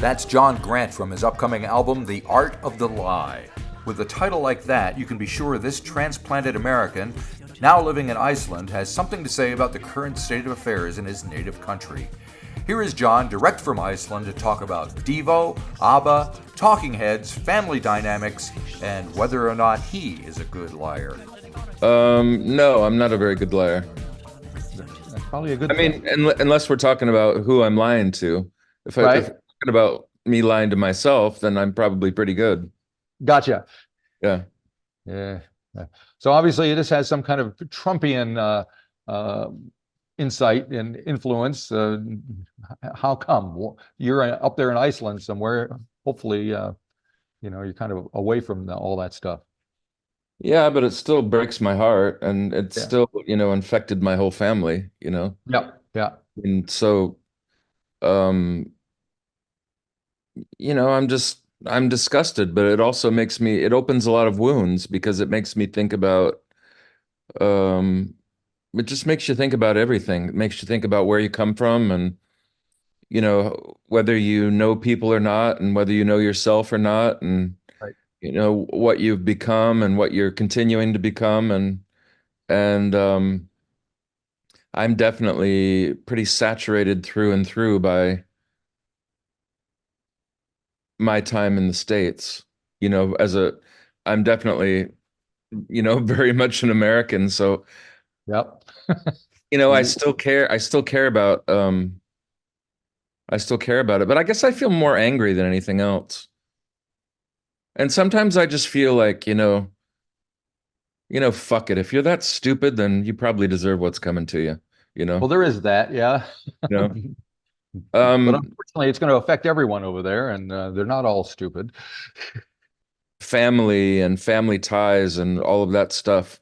That's John Grant from his upcoming album, The Art of the Lie. With a title like that, you can be sure this transplanted American, now living in Iceland, has something to say about the current state of affairs in his native country. Here is John, direct from Iceland, to talk about Devo, ABBA, Talking Heads, family dynamics, and whether or not he is a good liar. No, I'm not a very good liar. That's probably a good thing. I mean, unless we're talking about who I'm lying to. If we're talking about me lying to myself, then I'm probably pretty good. Gotcha. Yeah. Yeah. So obviously this has some kind of Trumpian insight and influence. How come? You're up there in Iceland somewhere? Hopefully, you're kind of away from all that stuff. Yeah, but it still breaks my heart, and it's still, infected my whole family, Yeah, yeah. And so, um, I'm disgusted, but it also it opens a lot of wounds because it makes me think about, it just makes you think about everything. It makes you think about where you come from and, whether you know people or not, and whether you know yourself or not, and Right. What you've become and what you're continuing to become, and I'm definitely pretty saturated through and through by my time in the States. I'm definitely, very much an American. So, Yep. I still care. I still care about it, but I guess I feel more angry than anything else. And sometimes I just feel like, fuck it. If you're that stupid, then you probably deserve what's coming to you, Well, there is that, yeah. But unfortunately, it's going to affect everyone over there, and they're not all stupid. Family and family ties and all of that stuff.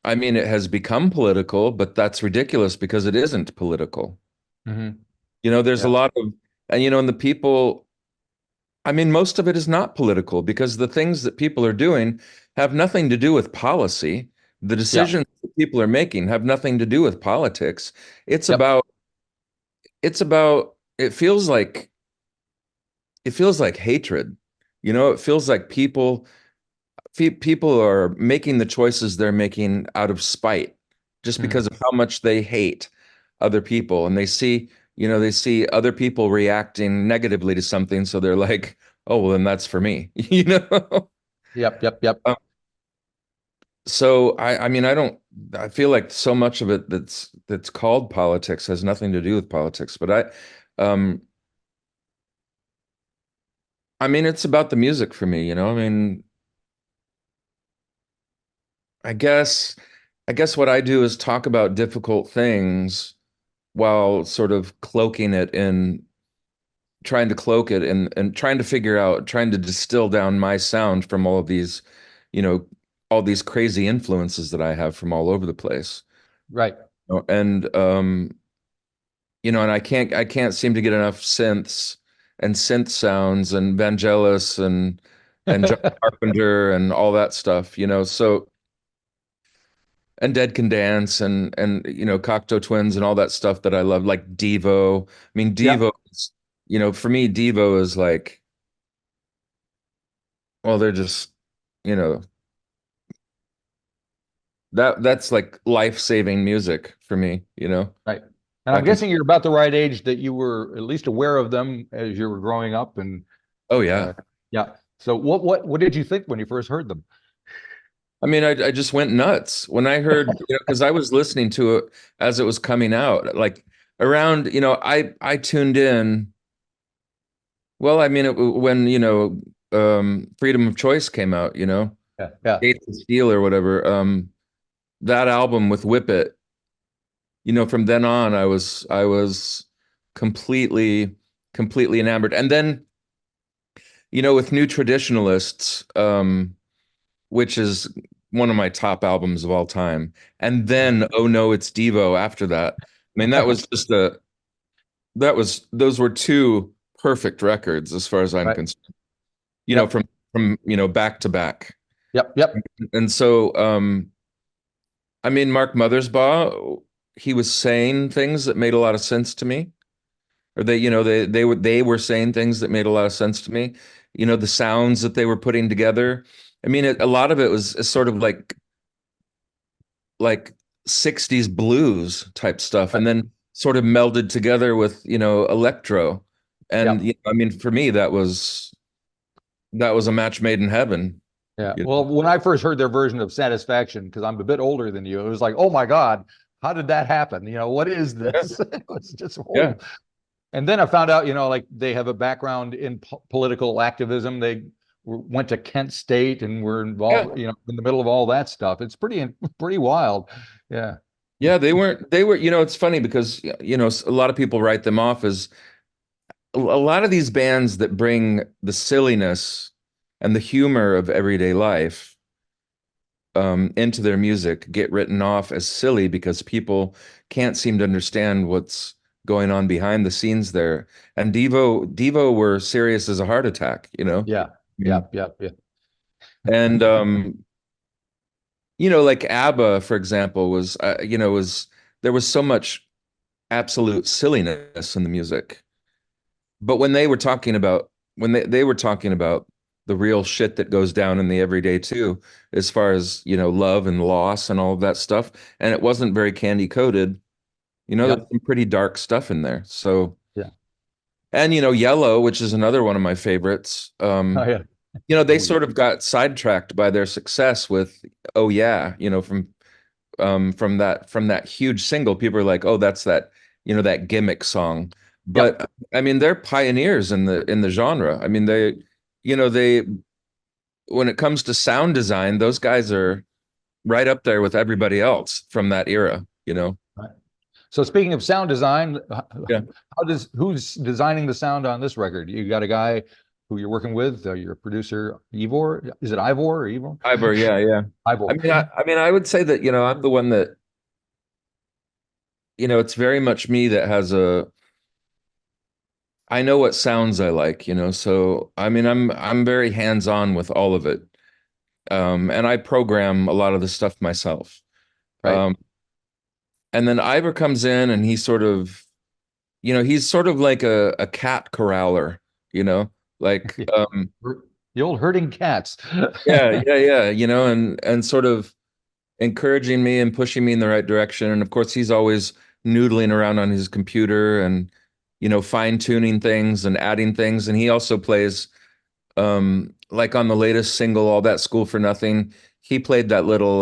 I mean, it has become political, but that's ridiculous because it isn't political. Mm-hmm. There's a lot of, and the people, I mean, most of it is not political because the things that people are doing have nothing to do with policy. The decisions that people are making have nothing to do with politics. It feels like hatred. It feels like people are making the choices they're making out of spite just because of how much they hate other people, and they see other people reacting negatively to something, so they're like, oh well, then that's for me. Yep. So I feel like so much of it that's called politics has nothing to do with politics, but I mean, it's about the music for me, I mean, I guess what I do is talk about difficult things while sort of cloaking it in trying to cloak it and trying to distill down my sound from all of these, all these crazy influences that I have from all over the place. Right. And and I can't seem to get enough synths and synth sounds and Vangelis and John Carpenter and all that stuff, so and Dead Can Dance and Cocteau Twins and all that stuff that I love, like Devo. I mean, Devo is, for me, Devo is like, well, they're just, you know, that's like life-saving music for me. Right. And I'm guessing you're about the right age that you were at least aware of them as you were growing up. And oh yeah. Yeah. So what did you think when you first heard them? I mean, I just went nuts when I heard, because I was listening to it as it was coming out, like around, I tuned in. Well, I mean, when, Freedom of Choice came out, Yeah. Gates of Steel or whatever, that album with Whip It, from then on, I was completely, completely enamored. And then, with New Traditionalists, which is one of my top albums of all time. And then, oh no, it's Devo after that. I mean, that was just those were two perfect records as far as I'm Right. concerned, Yep. from, back to back. Yep. And so, I mean, Mark Mothersbaugh, he was saying things that made a lot of sense to me. or they were saying things that made a lot of sense to me. The sounds that they were putting together. I mean, a lot of it was sort of like 60s blues type stuff, Right. and then sort of melded together with, electro. And Yep. I mean, for me, that was a match made in heaven. Yeah. You Well, when I first heard their version of Satisfaction, because I'm a bit older than you, it was like, oh my God, how did that happen? What is Yeah, this? It was just yeah, whole. And then I found out, like they have a background in political activism. They went to Kent State and were yeah, involved, in the middle of all that stuff. It's pretty wild. Yeah. yeah. They were. It's funny because a lot of people write them off as a lot of these bands that bring the silliness and the humor of everyday life into their music get written off as silly because people can't seem to understand what's going on behind the scenes there. And Devo were serious as a heart attack, Yeah. I Yeah. mean, Yeah. Yeah. and like ABBA, for example, was there was so much absolute silliness in the music. But when they were talking about the real shit that goes down in the everyday too, as far as, love and loss and all of that stuff, and it wasn't very candy coated, there's Yep. some pretty dark stuff in there. So, Yeah. and Yellow, which is another one of my favorites, Oh yeah. they Oh yeah. sort of got sidetracked by their success with Oh Yeah, from that huge single. People are like, oh, that's that gimmick song. Yep. But I mean, they're pioneers in the genre. I mean, they when it comes to sound design, those guys are right up there with everybody else from that era. Right. So speaking of sound design, Yeah. who's designing the sound on this record? You got a guy who you're working with, your producer Ivor. Is it Ivor or Ivor? Ivor, yeah, yeah. I Ivor. mean, I would say that, I'm the one that, it's very much me that has I know what sounds I like. So I mean, I'm very hands-on with all of it. And I program a lot of the stuff myself. Right. Um, and then Ivor comes in and he's sort of like a cat corraller, like The old herding cats. yeah, yeah, yeah, and sort of encouraging me and pushing me in the right direction. And of course, he's always noodling around on his computer and fine tuning things and adding things. And he also plays like on the latest single, All That School for Nothing. He played that little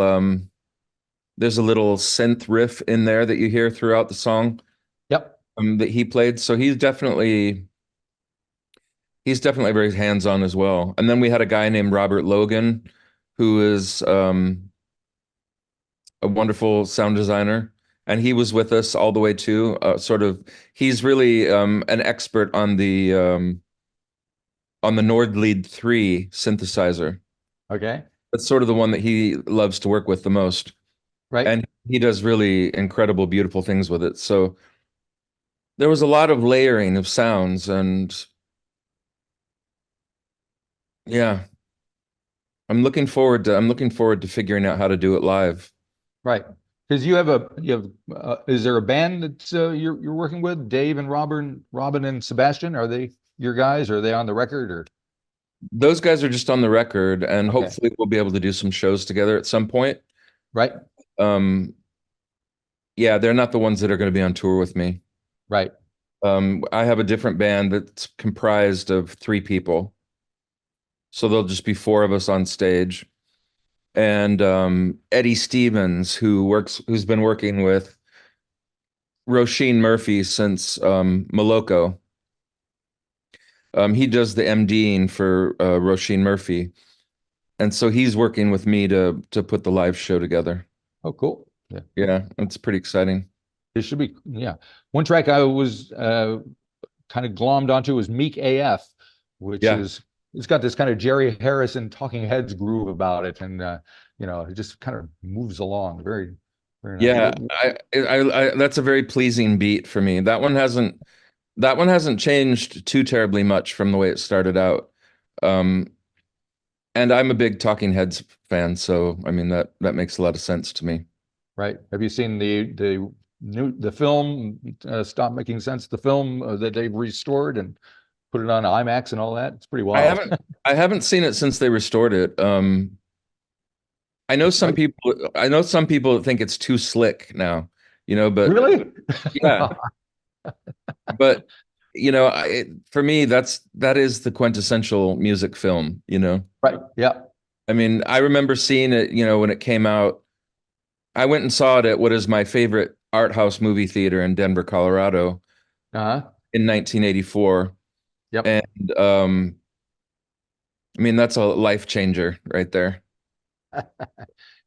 there's a little synth riff in there that you hear throughout the song Yep. that he played. So he's definitely very hands-on as well. And then we had a guy named Robert Logan, who is a wonderful sound designer, and he was with us all the way too. He's really an expert on the Nordlead 3 synthesizer. Okay. That's sort of the one that he loves to work with the most, Right. and he does really incredible, beautiful things with it. So there was a lot of layering of sounds, and yeah, I'm looking forward to figuring out how to do it live. Right. Because is there a band that you're working with? Dave and Robin and Sebastian, are they your guys? Or are they on the record or? Those guys are just on the record, and Okay. hopefully we'll be able to do some shows together at some point. Right. Um, yeah, they're not the ones that are going to be on tour with me. Right. I have a different band that's comprised of 3 people, so there'll just be 4 of us on stage. And Eddie Stevens, who's been working with Roisin Murphy since Moloko. He does the MDing for Roisin Murphy, and so he's working with me to put the live show together. Oh, cool. Yeah. Yeah, it's pretty exciting. It should be. Yeah. One track I was kind of glommed onto was Meek AF, which Yeah, is it's got this kind of Jerry Harrison Talking Heads groove about it, and it just kind of moves along very, very nice. yeah. That's a very pleasing beat for me. That one hasn't changed too terribly much from the way it started out. Um, and I'm a big Talking Heads fan, so I mean that makes a lot of sense to me. Right. Have you seen the the film stopped making sense. The film that they've restored and put it on IMAX and all that. It's pretty I wild. haven't seen it since they restored it. Right. I know some people think it's too slick now, but Really? yeah, but for me, that is the quintessential music film. Right. Yeah. I mean, I remember seeing it, when it came out. I went and saw it at what is my favorite art house movie theater in Denver, Colorado Uh-huh. in 1984. Yep. And I mean, that's a life changer right there.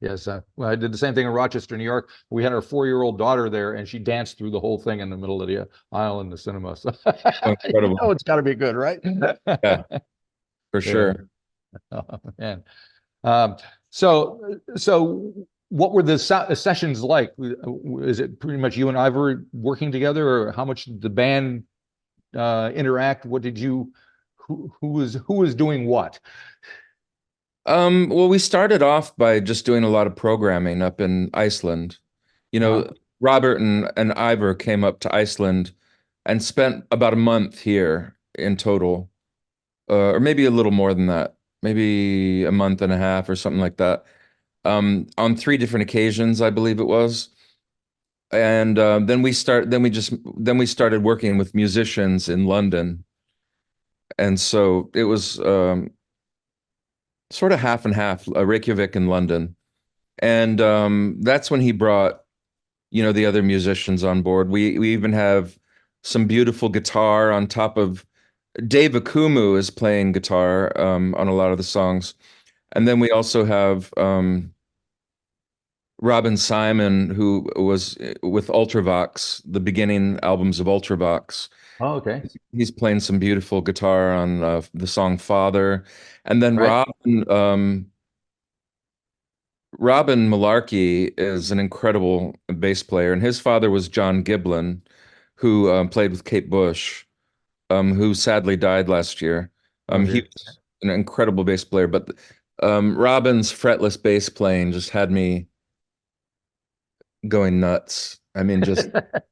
Yes. Well, I did the same thing in Rochester, New York. We had our 4-year-old daughter there, and she danced through the whole thing in the middle of the aisle in the cinema. So Oh, incredible. it's got to be good, right? Yeah, for Yeah. sure. Oh, man. Um, so what were the sessions like? Is it pretty much you and Ivor working together, or how much did the band interact? What did you, who was doing what? Well, we started off by just doing a lot of programming up in Iceland. You Uh, know, Robert and Ivor came up to Iceland and spent about a month here in total, or maybe a little more than that, maybe a month and a half or something like that, on 3 different occasions, I believe it was. And then we started working with musicians in London, and so it was sort of half and half, Reykjavik and London. And that's when he brought, the other musicians on board. We even have some beautiful guitar on top of Dave Akumu is playing guitar on a lot of the songs. And then we also have Robin Simon, who was with Ultravox, the beginning albums of Ultravox. oh, okay. He's playing some beautiful guitar on the song Father. And then Right. Robin Malarkey is an incredible bass player, and his father was John Giblin, who played with Kate Bush, who sadly died last year. Oh, He dear. was an incredible bass player, but Robin's fretless bass playing just had me going nuts. I mean, just it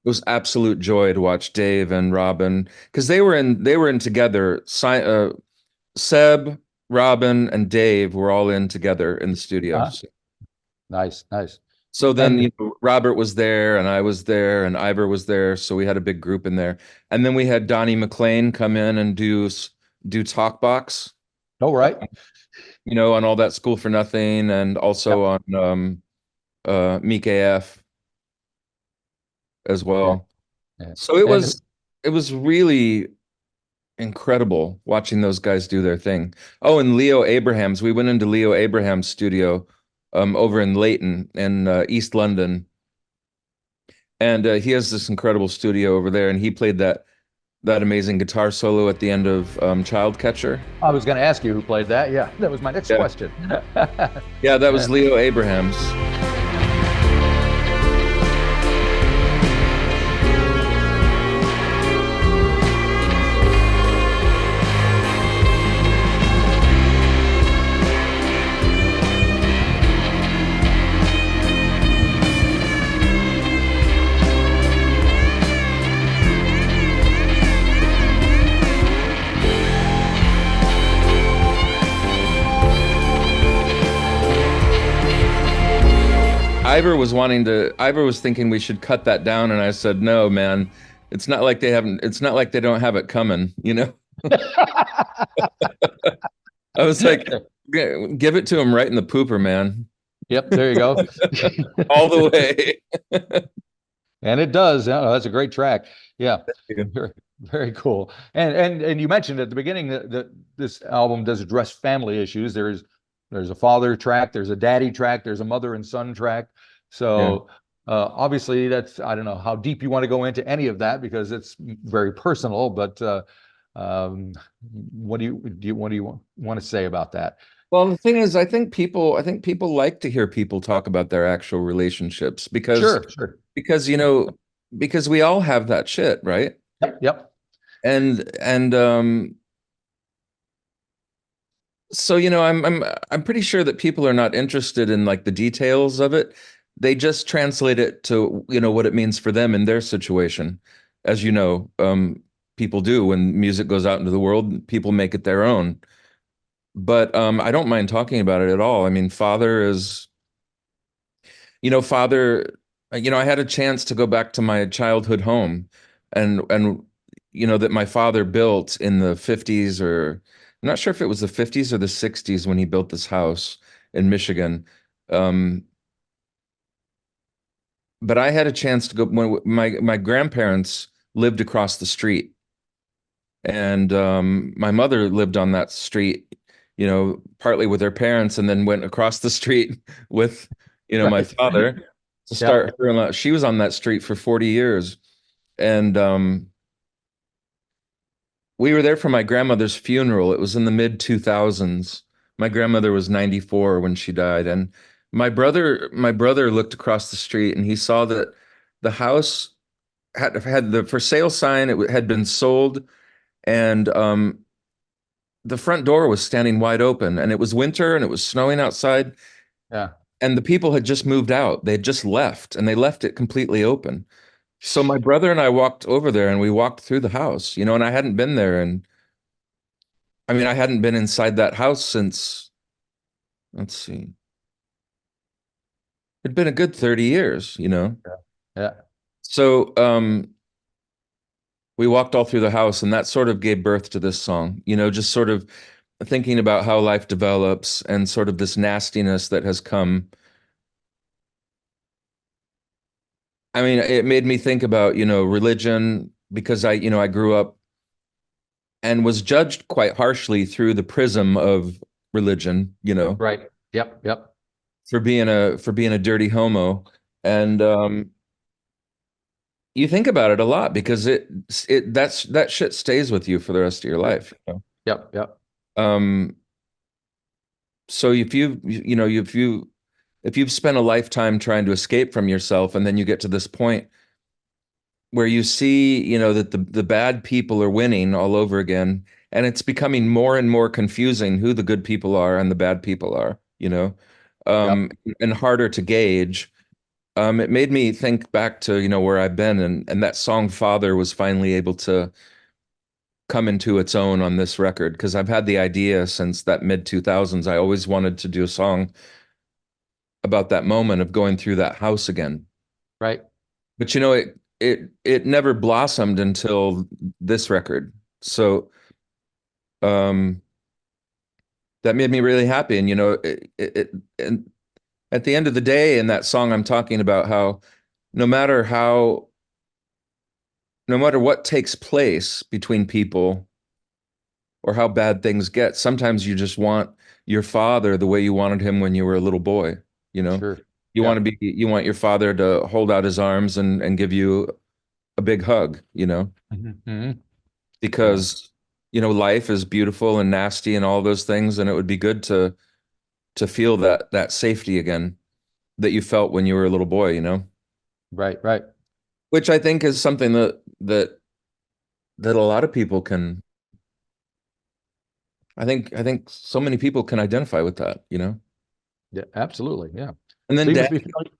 was absolute joy to watch Dave and Robin because they were in together. Seb, Robin, and Dave were all in together in the studio. Uh, nice, nice. So then, And Robert was there, and I was there, and Ivor was there. So we had a big group in there, and then we had Donnie McLean come in and do Talkbox, oh, right. on all that School for Nothing, and also Yep. on Meek AF as Yeah. well. Yeah. So it And was it was really incredible watching those guys do their thing. Oh, and Leo Abrahams, we went into Leo Abrahams' studio over in Leighton in East London, and he has this incredible studio over there, and he played that amazing guitar solo at the end of Child Catcher. I was going to ask you who played that. Yeah, that was my next Yeah. question. Yeah, that was Leo Abrahams. Ivor was thinking we should cut that down, and I said, no, man, it's not like they don't have it coming. I was like, give it to him right in the pooper, man. Yep, there you go. All the way. And it does. Oh, that's a great track. Yeah, very, very cool. And you mentioned at the beginning that this album does address family issues. There's a father track, there's a daddy track, there's a mother and son track. So obviously I don't know how deep you want to go into any of that because it's very personal, but what do you want to say about that? Well, the thing is, I think people like to hear people talk about their actual relationships Sure. because we all have that shit, right? Yep. And so I'm pretty sure that people are not interested in like the details of it. they just translate it to, what it means for them in their situation. As you know, people do when music goes out into the world, people make it their own. But I don't mind talking about it at all. I mean, Father is, Father, I had a chance to go back to my childhood home and that my father built in the 50s, or I'm not sure if it was the 50s or the 60s when he built this house in Michigan. Um, but I had a chance to go when my grandparents lived across the street, and my mother lived on that street, partly with her parents, and then went across the street with, my Right. father to Yeah. start her. She was on that street for 40 years, and we were there for my grandmother's funeral. It was in the mid 2000s. My grandmother was 94 when she died, and my brother looked across the street and he saw that the house had the for sale sign. It had been sold, and the front door was standing wide open, and it was winter and it was snowing outside, Yeah. and the people had just moved out. They had just left, and they left it completely open. So my brother and I walked over there and we walked through the house, and I hadn't been there. And I mean, I hadn't been inside that house since, let's see, it'd been a good 30 years. Yeah. Yeah. So we walked all through the house, and that sort of gave birth to this song, just sort of thinking about how life develops and sort of this nastiness that has come. I mean, it made me think about, religion, because I grew up and was judged quite harshly through the prism of religion, Right. Yep. Yep. for being a dirty homo. And you think about it a lot because that shit stays with you for the rest of your life. Yep. Yep. Um, so if you've spent a lifetime trying to escape from yourself, and then you get to this point where you see, that the bad people are winning all over again, and it's becoming more and more confusing who the good people are and the bad people are, Yep. and harder to gauge. It made me think back to, where I've been, and that song Father was finally able to come into its own on this record, because I've had the idea since that mid 2000s. I always wanted to do a song about that moment of going through that house again. Right. But it never blossomed until this record. So um that made me really happy. And and at the end of the day, in that song, I'm talking about how no matter how no matter what takes place between people or how bad things get, sometimes you just want your father the way you wanted him when you were a little boy, you know? Sure. You Yeah. want you want your father to hold out his arms and give you a big hug, Hmm. Yeah. because life is beautiful and nasty and all those things, and it would be good to feel that safety again that you felt when you were a little boy. Right. Right. Which I think is something that a lot of people can. I think so many people can identify with that. Yeah. Absolutely. Yeah. And So then you must dad, be feeling,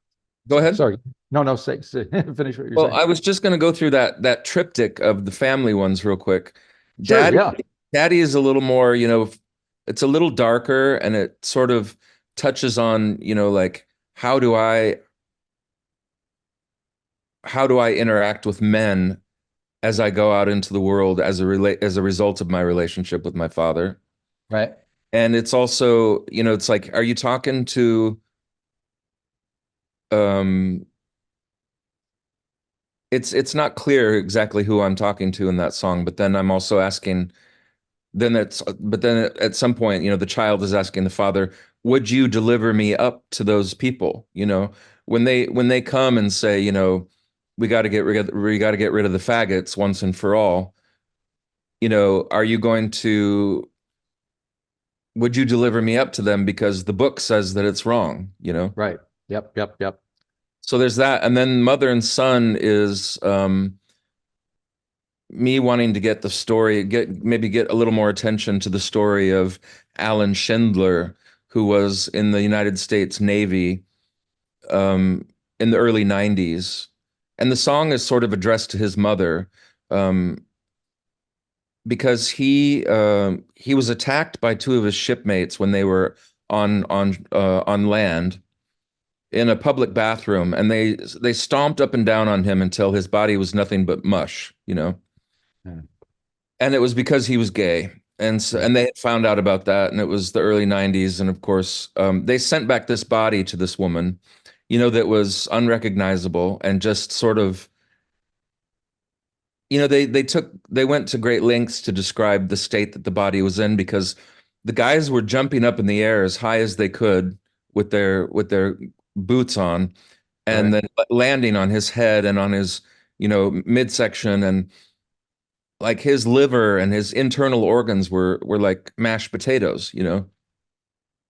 go ahead. sorry. No, no, say finish what you're Well, saying. I was just going to go through that triptych of the family ones real quick. Sure. Daddy, Yeah. Daddy is a little more, it's a little darker, and it sort of touches on, like how do I interact with men as I go out into the world as a result of my relationship with my father. Right. And it's also, it's like, are you talking to um it's not clear exactly who I'm talking to in that song, but then I'm also asking, but then at some point, the child is asking the father, would you deliver me up to those people? When they come and say, we got to get rid of the faggots once and for all. Are you going to would you deliver me up to them because the book says that it's wrong? Right. Yep. Yep. Yep. So there's that. And then mother and son is me wanting to get the story, maybe get a little more attention to the story of Alan Schindler, who was in the United States Navy, in the early 90s. And the song is sort of addressed to his mother, because he was attacked by two of his shipmates when they were on land in a public bathroom, and they stomped up and down on him until his body was nothing but mush, you know. Hmm. And it was because he was gay. And so, Yeah. and they had found out about that, and it was the early 90s. And of course, they sent back this body to this woman, you know, that was unrecognizable and just sort of, you know, they went to great lengths to describe the state that the body was in, because the guys were jumping up in the air as high as they could with their boots on, and Right. then landing on his head and on his, you know, midsection, and like his liver and his internal organs were like mashed potatoes, you know.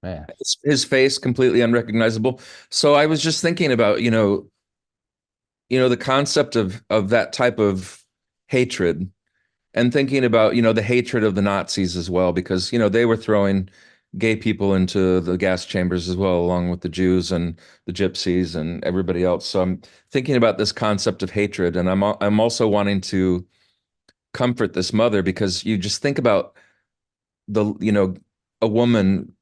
Man. His face completely unrecognizable. So I was just thinking about, you know, the concept of that type of hatred, and thinking about, you know, the hatred of the Nazis as well, because, you know, they were throwing gay people into the gas chambers as well, along with the Jews and the gypsies and everybody else. So I'm thinking about this concept of hatred, and I'm also wanting to comfort this mother, because you just think about the, you know, a woman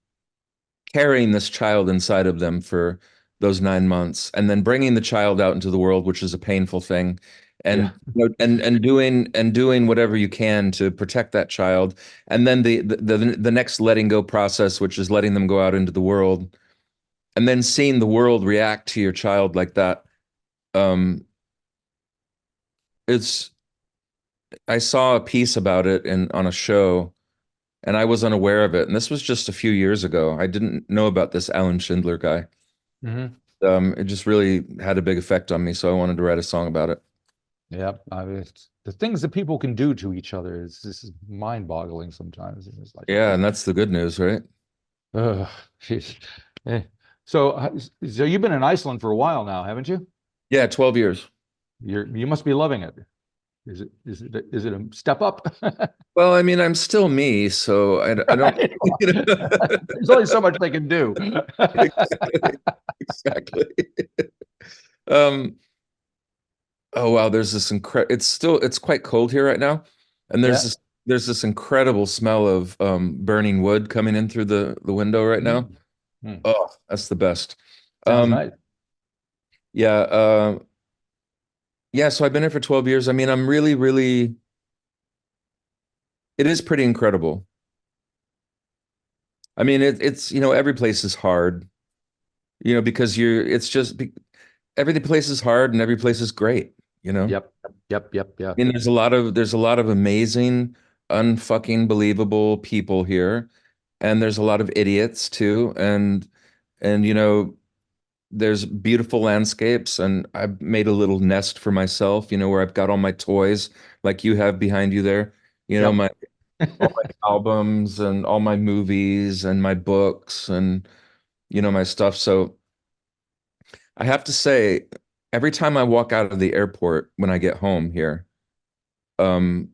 carrying this child inside of them for those 9 months, and then bringing the child out into the world, which is a painful thing, Yeah. and you know, and doing whatever you can to protect that child, and then the next letting go process, which is letting them go out into the world, and then seeing the world react to your child like that. Um, it's I saw a piece about it on a show, and I was unaware of it, and this was just a few years ago. I didn't know about this Alan Schindler guy. Hmm. It just really had a big effect on me, so I wanted to write a song about it. Yeah. I mean, the things that people can do to each other is this is mind-boggling sometimes. It's like, Yeah, and that's the good news, right? ugh, jeez. Eh. So you've been in Iceland for a while now, haven't you? Yeah, 12 years. You must be loving it. Is it a step up? Well, I mean, I'm still me, so I don't, Right. you know. There's only so much they can do. Exactly, exactly. Um, oh wow, there's this incredible, it's quite cold here right now, and Yeah. there's this incredible smell of burning wood coming in through the window right now. Mm. Mm. Oh, that's the best. Sounds Um, nice. yeah, yeah, so I've been here for 12 years. I mean, I'm really, really, it is pretty incredible. I mean, it's, you know, every place is hard, you know, because every place is hard and every place is great, you know. Yep. Yep. Yep. Yeah. I mean, there's a lot of amazing, unfucking believable people here, and there's a lot of idiots too, and you know, there's beautiful landscapes, and I've made a little nest for myself, you know, where I've got all my toys, like you have behind you there, you know, Yep. my all my albums and all my movies and my books and, you know, my stuff. So I have to say, every time I walk out of the airport when I get home here, um,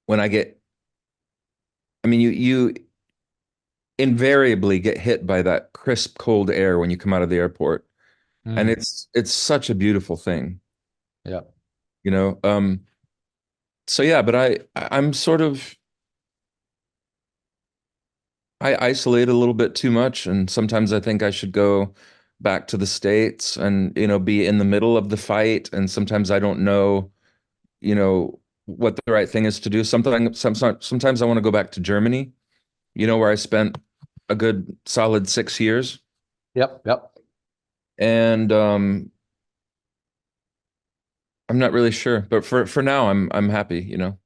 when I get, I mean, you invariably get hit by that crisp, cold air when you come out of the airport, and Mm. it's such a beautiful thing, Yep. you know. So yeah, but I'm sort of, I isolate a little bit too much, and sometimes I think I should go back to the States and, you know, be in the middle of the fight, and sometimes I don't know, you know, what the right thing is to do. Sometimes I want to go back to Germany, you know, where I spent a good solid 6 years. Yep. Yep. And I'm not really sure, but for now I'm happy, you know.